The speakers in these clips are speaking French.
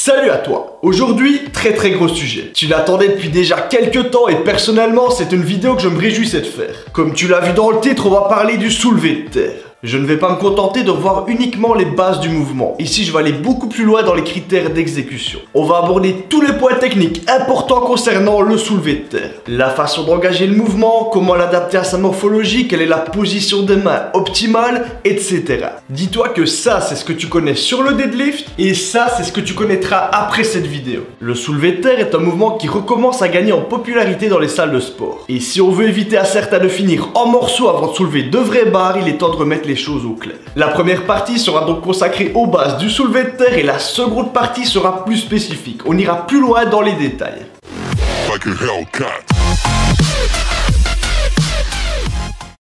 Salut à toi. Aujourd'hui, très gros sujet. Tu l'attendais depuis déjà quelques temps et personnellement, c'est une vidéo que je me réjouissais de faire. Comme tu l'as vu dans le titre, on va parler du soulevé de terre. Je ne vais pas me contenter de revoir uniquement les bases du mouvement. Ici, je vais aller beaucoup plus loin dans les critères d'exécution. On va aborder tous les points techniques importants concernant le soulevé de terre. La façon d'engager le mouvement, comment l'adapter à sa morphologie, quelle est la position des mains optimale, etc. Dis-toi que ça, c'est ce que tu connais sur le deadlift et ça, c'est ce que tu connaîtras après cette vidéo. Le soulevé de terre est un mouvement qui recommence à gagner en popularité dans les salles de sport. Et si on veut éviter à certains de finir en morceaux avant de soulever de vraies barres, il est temps de remettre les choses au clair. La première partie sera donc consacrée aux bases du soulevé de terre et la seconde partie sera plus spécifique. On ira plus loin dans les détails.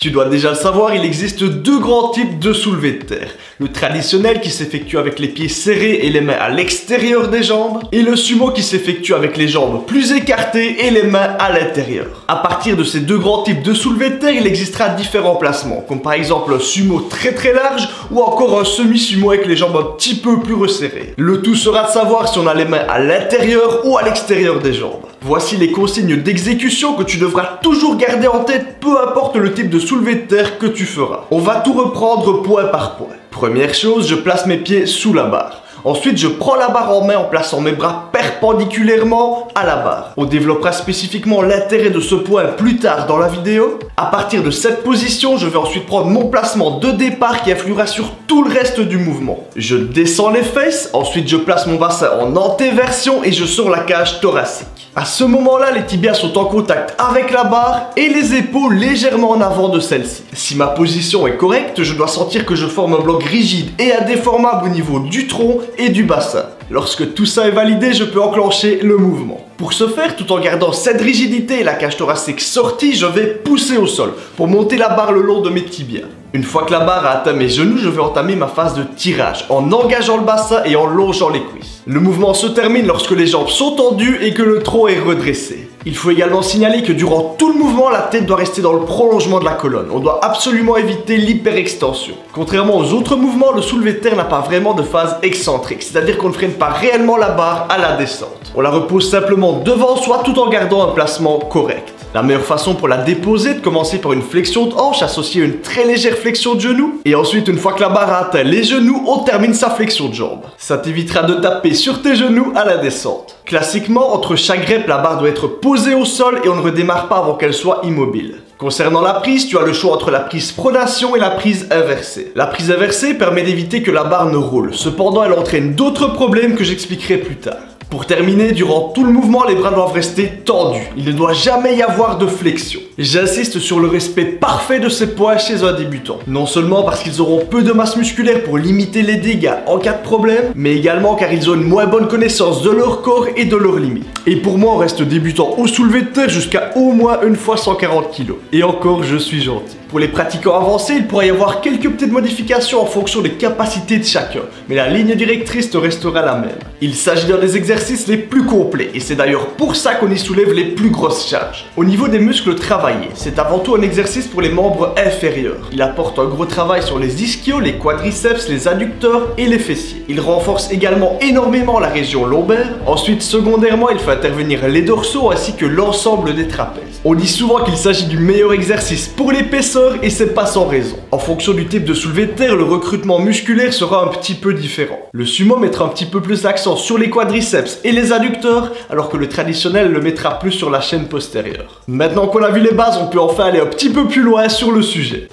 Tu dois déjà le savoir, il existe deux grands types de soulevé de terre. Le traditionnel qui s'effectue avec les pieds serrés et les mains à l'extérieur des jambes. Et le sumo qui s'effectue avec les jambes plus écartées et les mains à l'intérieur. À partir de ces deux grands types de soulevé de terre, il existera différents placements. Comme par exemple un sumo très large ou encore un semi-sumo avec les jambes un petit peu plus resserrées. Le tout sera de savoir si on a les mains à l'intérieur ou à l'extérieur des jambes. Voici les consignes d'exécution que tu devras toujours garder en tête, peu importe le type de soulevé de terre que tu feras. On va tout reprendre point par point. Première chose, je place mes pieds sous la barre. Ensuite, je prends la barre en main en plaçant mes bras perpendiculairement à la barre. On développera spécifiquement l'intérêt de ce point plus tard dans la vidéo. À partir de cette position, je vais ensuite prendre mon placement de départ qui influera sur tout le reste du mouvement. Je descends les fesses, ensuite je place mon bassin en antéversion et je sors la cage thoracique. À ce moment-là, les tibias sont en contact avec la barre et les épaules légèrement en avant de celle-ci. Si ma position est correcte, je dois sentir que je forme un bloc rigide et indéformable au niveau du tronc et du bassin. Lorsque tout ça est validé, je peux enclencher le mouvement. Pour ce faire, tout en gardant cette rigidité et la cage thoracique sortie, je vais pousser au sol pour monter la barre le long de mes tibias. Une fois que la barre a atteint mes genoux, je vais entamer ma phase de tirage en engageant le bassin et en longeant les cuisses. Le mouvement se termine lorsque les jambes sont tendues et que le tronc est redressé. Il faut également signaler que durant tout le mouvement, la tête doit rester dans le prolongement de la colonne. On doit absolument éviter l'hyperextension. Contrairement aux autres mouvements, le soulevé de terre n'a pas vraiment de phase excentrique, c'est-à-dire qu'on ne freine pas réellement la barre à la descente. On la repose simplement devant soi tout en gardant un placement correct. La meilleure façon pour la déposer est de commencer par une flexion de hanche associée à une très légère flexion de genou. Et ensuite, une fois que la barre a atteint les genoux, on termine sa flexion de jambe. Ça t'évitera de taper sur tes genoux à la descente. Classiquement, entre chaque rep, la barre doit être posée au sol et on ne redémarre pas avant qu'elle soit immobile. Concernant la prise, tu as le choix entre la prise pronation et la prise inversée. La prise inversée permet d'éviter que la barre ne roule. Cependant, elle entraîne d'autres problèmes que j'expliquerai plus tard. Pour terminer, durant tout le mouvement, les bras doivent rester tendus. Il ne doit jamais y avoir de flexion. J'insiste sur le respect parfait de ces points chez un débutant. Non seulement parce qu'ils auront peu de masse musculaire pour limiter les dégâts en cas de problème, mais également car ils ont une moins bonne connaissance de leur corps et de leurs limites. Et pour moi, on reste débutant au soulevé de terre jusqu'à au moins une fois 140 kg. Et encore, je suis gentil. Pour les pratiquants avancés, il pourrait y avoir quelques petites modifications en fonction des capacités de chacun, mais la ligne directrice restera la même. Il s'agit d'un des exercices les plus complets, et c'est d'ailleurs pour ça qu'on y soulève les plus grosses charges. Au niveau des muscles travaillés, c'est avant tout un exercice pour les membres inférieurs. Il apporte un gros travail sur les ischios, les quadriceps, les adducteurs et les fessiers. Il renforce également énormément la région lombaire. Ensuite, secondairement, il fait intervenir les dorsaux ainsi que l'ensemble des trapèzes. On dit souvent qu'il s'agit du meilleur exercice pour l'épaisseur et c'est pas sans raison. En fonction du type de soulevé de terre, le recrutement musculaire sera un petit peu différent. Le sumo mettra un petit peu plus l'accent sur les quadriceps et les adducteurs, alors que le traditionnel le mettra plus sur la chaîne postérieure. Maintenant qu'on a vu les bases, on peut enfin aller un petit peu plus loin sur le sujet.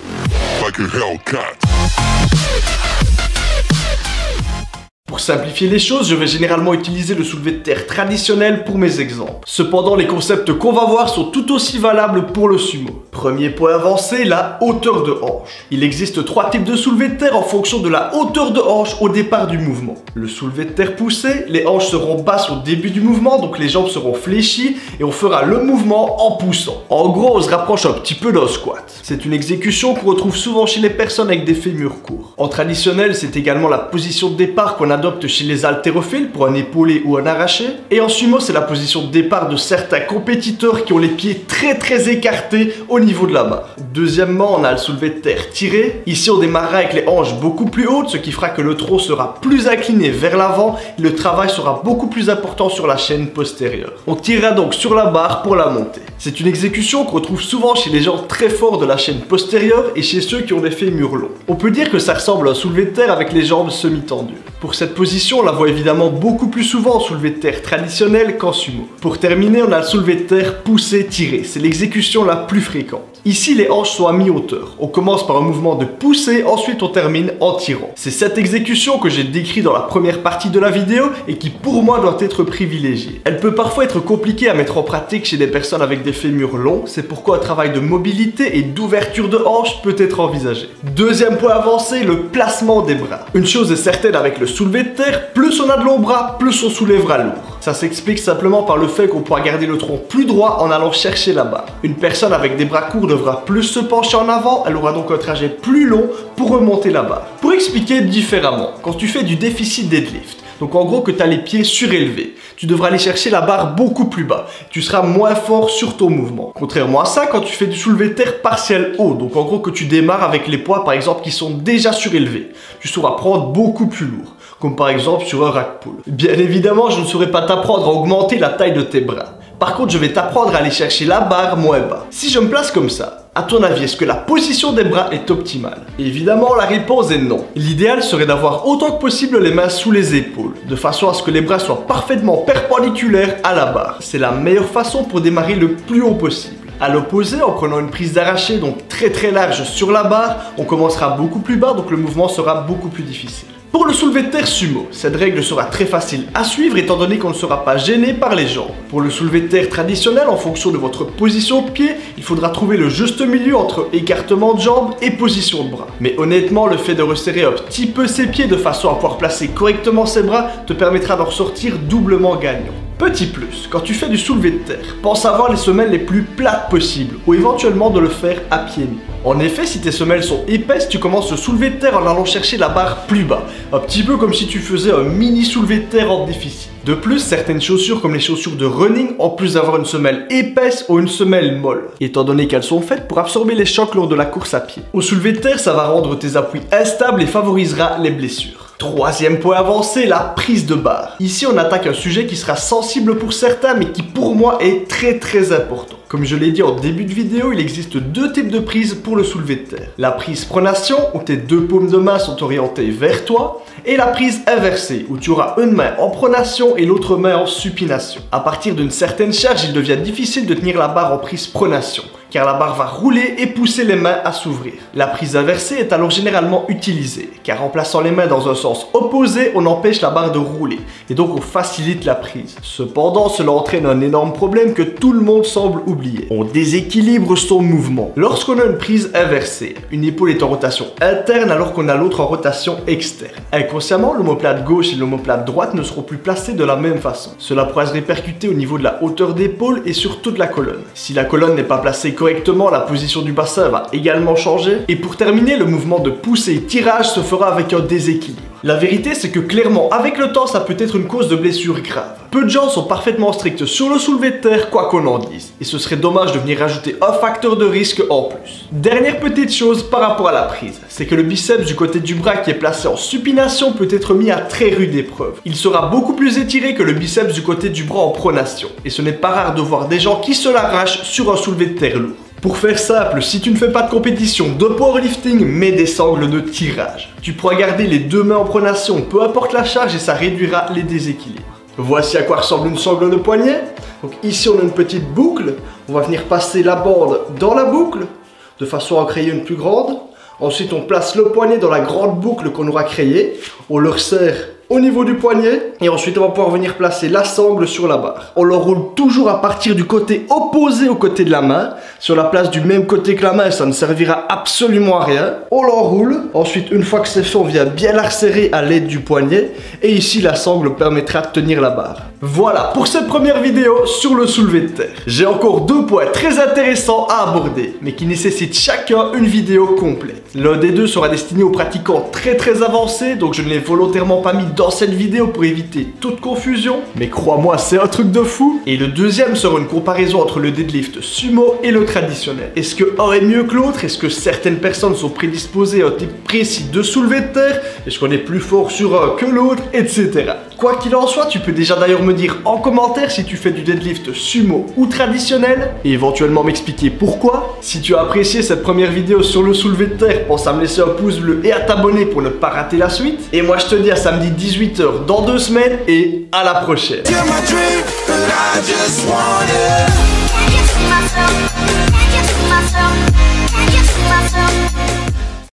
Pour simplifier les choses, je vais généralement utiliser le soulevé de terre traditionnel pour mes exemples. Cependant, les concepts qu'on va voir sont tout aussi valables pour le sumo. Premier point avancé, la hauteur de hanche. Il existe trois types de soulevé de terre en fonction de la hauteur de hanche au départ du mouvement. Le soulevé de terre poussé, les hanches seront basses au début du mouvement, donc les jambes seront fléchies et on fera le mouvement en poussant. En gros, on se rapproche un petit peu d'un squat. C'est une exécution qu'on retrouve souvent chez les personnes avec des fémurs courts. En traditionnel, c'est également la position de départ qu'on a adopte chez les haltérophiles pour un épaulé ou un arraché. Et en sumo, c'est la position de départ de certains compétiteurs qui ont les pieds très écartés au niveau de la barre. Deuxièmement, on a le soulevé de terre tiré. Ici, on démarrera avec les hanches beaucoup plus hautes, ce qui fera que le tronc sera plus incliné vers l'avant et le travail sera beaucoup plus important sur la chaîne postérieure. On tirera donc sur la barre pour la montée. C'est une exécution qu'on retrouve souvent chez les gens très forts de la chaîne postérieure et chez ceux qui ont des fémurs longs. On peut dire que ça ressemble à un soulevé de terre avec les jambes semi-tendues. Pour cette position, on la voit évidemment beaucoup plus souvent en soulevé de terre traditionnel qu'en sumo. Pour terminer, on a le soulevé de terre poussé-tiré. C'est l'exécution la plus fréquente. Ici, les hanches sont à mi-hauteur. On commence par un mouvement de poussée, ensuite on termine en tirant. C'est cette exécution que j'ai décrite dans la première partie de la vidéo et qui pour moi doit être privilégiée. Elle peut parfois être compliquée à mettre en pratique chez des personnes avec des fémurs longs, c'est pourquoi un travail de mobilité et d'ouverture de hanches peut être envisagé. Deuxième point avancé, le placement des bras. Une chose est certaine avec le soulevé de terre, plus on a de longs bras, plus on soulèvera lourd. Ça s'explique simplement par le fait qu'on pourra garder le tronc plus droit en allant chercher la barre. Une personne avec des bras courts devra plus se pencher en avant, elle aura donc un trajet plus long pour remonter la barre. Pour expliquer différemment, quand tu fais du déficit deadlift, donc en gros que tu as les pieds surélevés, tu devras aller chercher la barre beaucoup plus bas. Tu seras moins fort sur ton mouvement. Contrairement à ça, quand tu fais du soulevé de terre partiel haut, donc en gros que tu démarres avec les poids par exemple qui sont déjà surélevés, tu sauras prendre beaucoup plus lourd, comme par exemple sur un rack pull. Bien évidemment, je ne saurais pas t'apprendre à augmenter la taille de tes bras. Par contre, je vais t'apprendre à aller chercher la barre moins bas. Si je me place comme ça, à ton avis, est-ce que la position des bras est optimale? Évidemment, la réponse est non. L'idéal serait d'avoir autant que possible les mains sous les épaules, de façon à ce que les bras soient parfaitement perpendiculaires à la barre. C'est la meilleure façon pour démarrer le plus haut possible. À l'opposé, en prenant une prise d'arraché donc très large sur la barre, on commencera beaucoup plus bas, donc le mouvement sera beaucoup plus difficile. Pour le soulevé de terre sumo, cette règle sera très facile à suivre étant donné qu'on ne sera pas gêné par les jambes. Pour le soulevé de terre traditionnel, en fonction de votre position de pied, il faudra trouver le juste milieu entre écartement de jambes et position de bras. Mais honnêtement, le fait de resserrer un petit peu ses pieds de façon à pouvoir placer correctement ses bras te permettra d'en ressortir doublement gagnant. Petit plus, quand tu fais du soulevé de terre, pense à avoir les semelles les plus plates possibles ou éventuellement de le faire à pieds nus. En effet, si tes semelles sont épaisses, tu commences le soulevé de terre en allant chercher la barre plus bas, un petit peu comme si tu faisais un mini soulevé de terre en déficit. De plus, certaines chaussures comme les chaussures de running, en plus d'avoir une semelle épaisse, ont une semelle molle, étant donné qu'elles sont faites pour absorber les chocs lors de la course à pied. Au soulevé de terre, ça va rendre tes appuis instables et favorisera les blessures. Troisième point avancé, la prise de barre. Ici, on attaque un sujet qui sera sensible pour certains, mais qui pour moi est très important. Comme je l'ai dit en début de vidéo, il existe deux types de prises pour le soulevé de terre. La prise pronation, où tes deux paumes de main sont orientées vers toi, et la prise inversée, où tu auras une main en pronation et l'autre main en supination. À partir d'une certaine charge, il devient difficile de tenir la barre en prise pronation, car la barre va rouler et pousser les mains à s'ouvrir. La prise inversée est alors généralement utilisée, car en plaçant les mains dans un sens opposé, on empêche la barre de rouler, et donc on facilite la prise. Cependant, cela entraîne un énorme problème que tout le monde semble oublier. On déséquilibre son mouvement. Lorsqu'on a une prise inversée, une épaule est en rotation interne alors qu'on a l'autre en rotation externe. Inconsciemment, l'omoplate gauche et l'omoplate droite ne seront plus placées de la même façon. Cela pourra se répercuter au niveau de la hauteur d'épaule et surtout de la colonne. Si la colonne n'est pas placée correctement, la position du bassin va également changer. Et pour terminer, le mouvement de poussée et tirage se fera avec un déséquilibre. La vérité, c'est que clairement, avec le temps, ça peut être une cause de blessure grave. Peu de gens sont parfaitement stricts sur le soulevé de terre, quoi qu'on en dise. Et ce serait dommage de venir rajouter un facteur de risque en plus. Dernière petite chose par rapport à la prise, c'est que le biceps du côté du bras qui est placé en supination peut être mis à très rude épreuve. Il sera beaucoup plus étiré que le biceps du côté du bras en pronation. Et ce n'est pas rare de voir des gens qui se l'arrachent sur un soulevé de terre lourd. Pour faire simple, si tu ne fais pas de compétition de powerlifting, mets des sangles de tirage. Tu pourras garder les deux mains en pronation, peu importe la charge et ça réduira les déséquilibres. Voici à quoi ressemble une sangle de poignet. Donc ici on a une petite boucle, on va venir passer la bande dans la boucle, de façon à en créer une plus grande. Ensuite on place le poignet dans la grande boucle qu'on aura créée, on le resserre au niveau du poignet et ensuite on va pouvoir venir placer la sangle sur la barre. On l'enroule toujours à partir du côté opposé au côté de la main. Si on la place du même côté que la main, ça ne servira absolument à rien. On l'enroule. Ensuite, une fois que c'est fait, on vient bien la resserrer à l'aide du poignet. Et ici, la sangle permettra de tenir la barre. Voilà pour cette première vidéo sur le soulevé de terre. J'ai encore deux points très intéressants à aborder, mais qui nécessitent chacun une vidéo complète. L'un des deux sera destiné aux pratiquants très avancés, donc je ne l'ai volontairement pas mis dans dans cette vidéo pour éviter toute confusion, mais crois-moi, c'est un truc de fou. Et le deuxième sera une comparaison entre le deadlift sumo et le traditionnel. Est-ce que un est mieux que l'autre? Est-ce que certaines personnes sont prédisposées à un type précis de soulevé de terre? Est-ce qu'on est plus fort sur un que l'autre, etc. Quoi qu'il en soit, tu peux déjà d'ailleurs me dire en commentaire si tu fais du deadlift sumo ou traditionnel, et éventuellement m'expliquer pourquoi. Si tu as apprécié cette première vidéo sur le soulevé de terre, pense à me laisser un pouce bleu et à t'abonner pour ne pas rater la suite. Et moi je te dis à samedi 18 h dans 2 semaines, et à la prochaine.